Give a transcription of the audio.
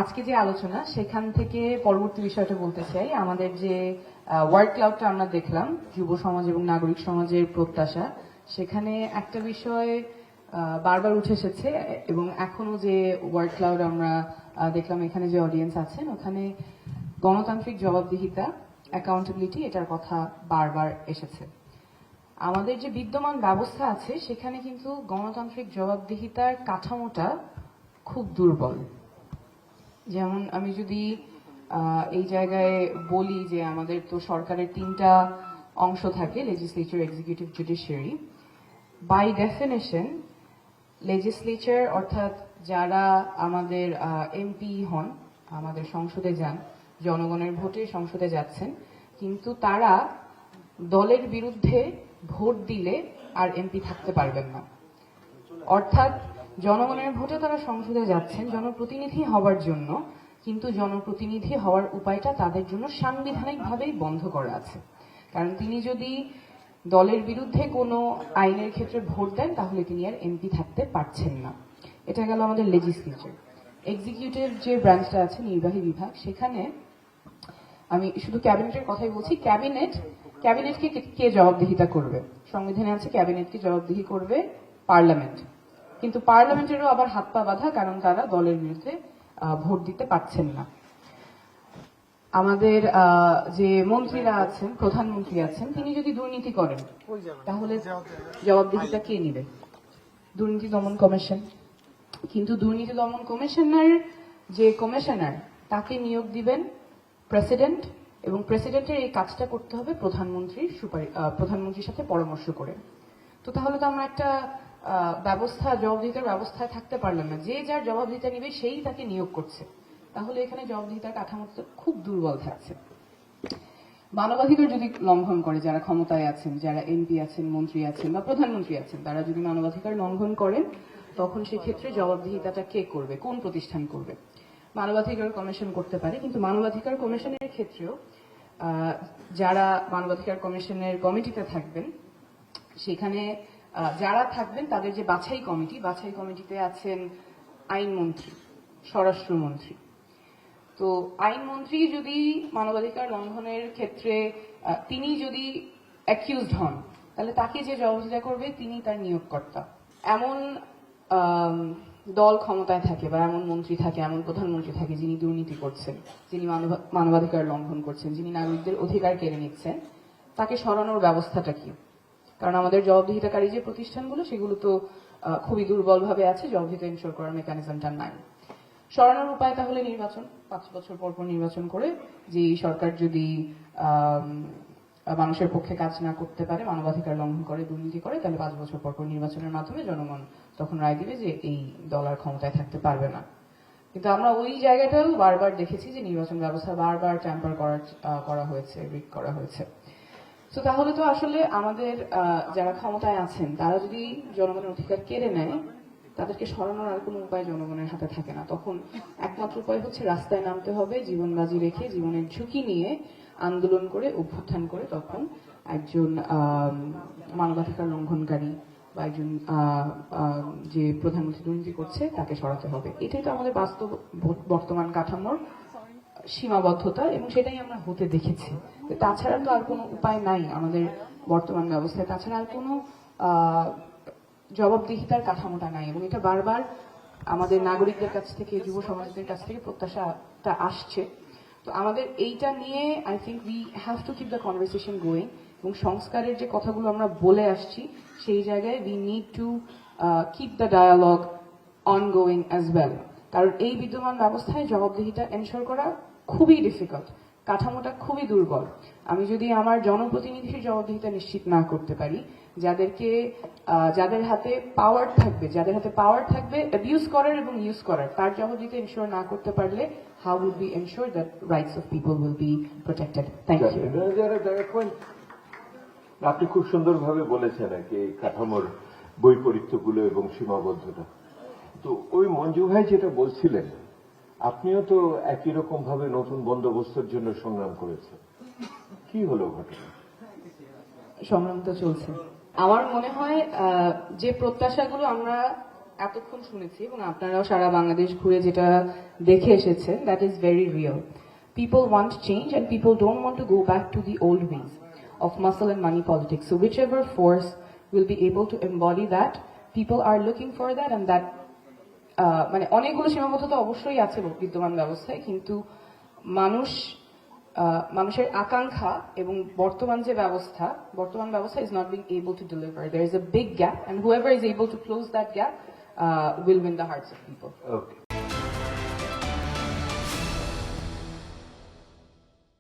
আজকে যে আলোচনা সেখান থেকে পরবর্তী বিষয়টা বলতে চাই। আমাদের যে ওয়ার্ড ক্লাউডটা আমরা দেখলাম, যুব সমাজ এবং নাগরিক সমাজের প্রত্যাশা, সেখানে একটা বিষয় বারবার উঠে এসেছে এবং এখনো যে ওয়ার্ড ক্লাউড আমরা দেখলাম, এখানে যে অডিয়েন্স আছেন ওখানে গণতান্ত্রিক জবাবদিহিতা, অ্যাকাউন্টেবিলিটি, এটার কথা বারবার এসেছে। আমাদের যে বিদ্যমান ব্যবস্থা আছে সেখানে কিন্তু গণতান্ত্রিক জবাবদিহিতার কাঠামোটা খুব দুর্বল। যেমন আমি যদি এই জায়গায় বলি যে আমাদের তো সরকারের 3টা অংশ থাকে, legislature, executive, judiciary. By definition legislature অর্থাৎ যারা আমাদের এমপি হন, আমাদের সংসদে যান, জনগণের ভোটে সংসদে যাচ্ছেন, কিন্তু তারা দলের বিরুদ্ধে ভোট দিলে আর এমপি থাকতে পারবেন না। অর্থাৎ জনগণের ভোটে তারা সংসদে যাচ্ছেন জনপ্রতিনিধি হওয়ার জন্য, কিন্তু জনপ্রতিনিধি হওয়ার উপায়টা তাদের জন্য সাংবিধানিকভাবেই বন্ধ করা আছে। কারণ তিনি যদি দলের বিরুদ্ধে কোনো আইনের ক্ষেত্রে ভোট দেন তাহলে তিনি আর এমপি থাকতে পারছেন না। এটা গেল আমাদের লেজিসলেচার। এক্সিকিউটিভ যে ব্রাঞ্চটা আছে, নির্বাহী বিভাগ, সেখানে আমি শুধু ক্যাবিনেটের কথাই বলছি। ক্যাবিনেটকে কে জবাবদিহিতা করবে? সংবিধানে আছে ক্যাবিনেটকে জবাবদিহি করবে পার্লামেন্ট, কিন্তু পার্লামেন্টেরও আবার হাত পা বাঁধা, কারণ তারা দলের বিরুদ্ধে ভোট দিতে পারছেন না। আমাদের যে মন্ত্রীরা আছেন, প্রধানমন্ত্রী আছেন, তিনি যদি দুর্নীতি করেন তাহলে জবাবদিহিতা কে নিবে? দুর্নীতি দমন কমিশন। কিন্তু দুর্নীতি দমন কমিশনের যে কমিশনার, তাকে নিয়োগ দিবেন প্রেসিডেন্ট, এবং প্রেসিডেন্টের এই কাজটা করতে হবে প্রধানমন্ত্রীর সাথে পরামর্শ করে। তো তাহলে তো আমরা একটা জবাবদিহিতার ব্যবস্থায় থাকতে পারলাম না। যে যার জবাবদিহিতা নিবে সেই তাকে নিয়োগ করছে, তাহলে এখানে জবাবদিহিতার কাঠামোটা খুব দুর্বল থাকছে। মানবাধিকার যদি লঙ্ঘন করে যারা ক্ষমতায় আছেন, যারা এমপি আছেন, মন্ত্রী আছেন বা প্রধানমন্ত্রী আছেন, তারা যদি মানবাধিকার লঙ্ঘন করেন, তখন সেক্ষেত্রে জবাবদিহিতাটা কে করবে? কোন প্রতিষ্ঠান করবে? মানবাধিকার কমিশন করতে পারে, কিন্তু মানবাধিকার কমিশনের ক্ষেত্রেও যারা মানবাধিকার কমিশনের কমিটিতে থাকবেন, সেখানে যারা থাকবেন তাদের যে বাছাই কমিটিতে আছেন আইনমন্ত্রী, স্বরাষ্ট্রমন্ত্রী। তো আইনমন্ত্রী যদি মানবাধিকার লঙ্ঘনের ক্ষেত্রে তিনি যদি অ্যাকিউজড হন, তাহলে তাকে যে জবাবদিহিতা করবে তিনি তার নিয়োগকর্তা। এমন দল ক্ষমতায় থাকে বা এমন মন্ত্রী থাকে, এমন প্রধানমন্ত্রী থাকে যিনি দুর্নীতি করছেন, যিনি মানবাধিকার লঙ্ঘন করছেন, যিনি নাগরিকদের অধিকার কেড়ে নিচ্ছেন, তাকে সরানোর ব্যবস্থাটা কি? কারণ আমাদের জবাবদিহিতাকারী যে প্রতিষ্ঠানগুলো, সেগুলো তো খুবই দুর্বলভাবে আছে, জবাবদিহিতা ইনশোর করার মেকানিজমটা নাই। সরানোর উপায় তাহলে নির্বাচন, 5 বছর পর নির্বাচন করে, যে সরকার যদি মানুষের পক্ষে কাজ না করতে পারে, মানবাধিকার লঙ্ঘন করে, দুর্নীতি করে, তাহলে 5 বছর পর নির্বাচনের মাধ্যমে জনগণ তখন রায় দিবে যে এই দল আর ক্ষমতায় থাকতে পারবে না। কিন্তু আমরা ওই জায়গাটাও বারবার দেখেছি যে নির্বাচন ব্যবস্থা বারবার ট্যাম্পার করা হয়েছে, রিগ করা হয়েছে। তো তাহলে তো আসলে আমাদের যারা ক্ষমতায় আছেন তারা যদি জনগণের অধিকার কেড়ে নেয়, তাদেরকে সরানোর আর কোনো উপায় জনগণের হাতে থাকে না। তখন একমাত্র উপায় হচ্ছে রাস্তায় নামতে হবে, জীবন বাজি রেখে, জীবনের ঝুঁকি নিয়ে আন্দোলন করে, অভ্যুত্থান করে তখন একজন মানবাধিকার লঙ্ঘনকারী বা একজন যে প্রধানমন্ত্রী দুর্নীতি করছে তাকে সরাতে হবে। এটাই তো আমাদের বাস্তব বর্তমান কাঠামোর সীমাবদ্ধতা, এবং সেটাই আমরা হতে দেখেছি। তাছাড়া তো আর কোনো উপায় নাই আমাদের বর্তমান ব্যবস্থায়, তাছাড়া আর কোনো জবাবদিহিতার কাঠামোটা নাই, এবং এটা বারবার আমাদের নাগরিকদের কাছ থেকে, যুব সমাজদের কাছ থেকে প্রত্যাশাটা আসছে। তো আমাদের এইটা নিয়ে I think we have to keep the conversation going, এবং সংস্কারের যে কথাগুলো আমরা বলে আসছি সেই জায়গায় we need to keep the dialogue ongoing as well. কারণ এই বিদ্যমান ব্যবস্থায় জবাবদিহিতা এনশোর করা খুবই ডিফিকাল্ট, কাঠামোটা খুবই দুর্বল। আমি যদি আমার জনপ্রতিনিধির জবাবদিহিতা নিশ্চিত না করতে পারি, যাদের হাতে পাওয়ার থাকবে অ্যাবিউজ করার এবং ইউজ করার, তার জবাবদিহিতা এনশোর না করতে পারলে, how would be ensure that rights of people will be protected? Thank you. আপনি খুব সুন্দরভাবে বলেছেন আর কি কাঠামোর বৈপরীত্যগুলো এবং সীমাবদ্ধতা। তো ওই মঞ্জু ভাই যেটা বলছিলেন, আপনিও তো একই রকম ভাবে নতুন বন্দোবস্তের জন্য সংগ্রাম করেছেন। কি হলো ঘটনা? সংগ্রাম তো চলছে। আমার মনে হয় যে প্রত্যাশাগুলো আমরা এতক্ষণ শুনেছি এবং আপনারাও সারা বাংলাদেশ ঘুরে যেটা দেখে এসেছেন, that is very real. People want change and people don't want to go back to the old ways of muscle and money politics. So whichever force will be able to embody that, people are looking for that, and that মানে অনেকগুলো সীমাবদ্ধতা অবশ্যই আছে বিদ্যমান ব্যবস্থায়, কিন্তু মানুষের আকাঙ্ক্ষা এবং বর্তমান ব্যবস্থা is not being able to deliver. There is a big gap, and whoever is able to close that gap will win the hearts of people. Okay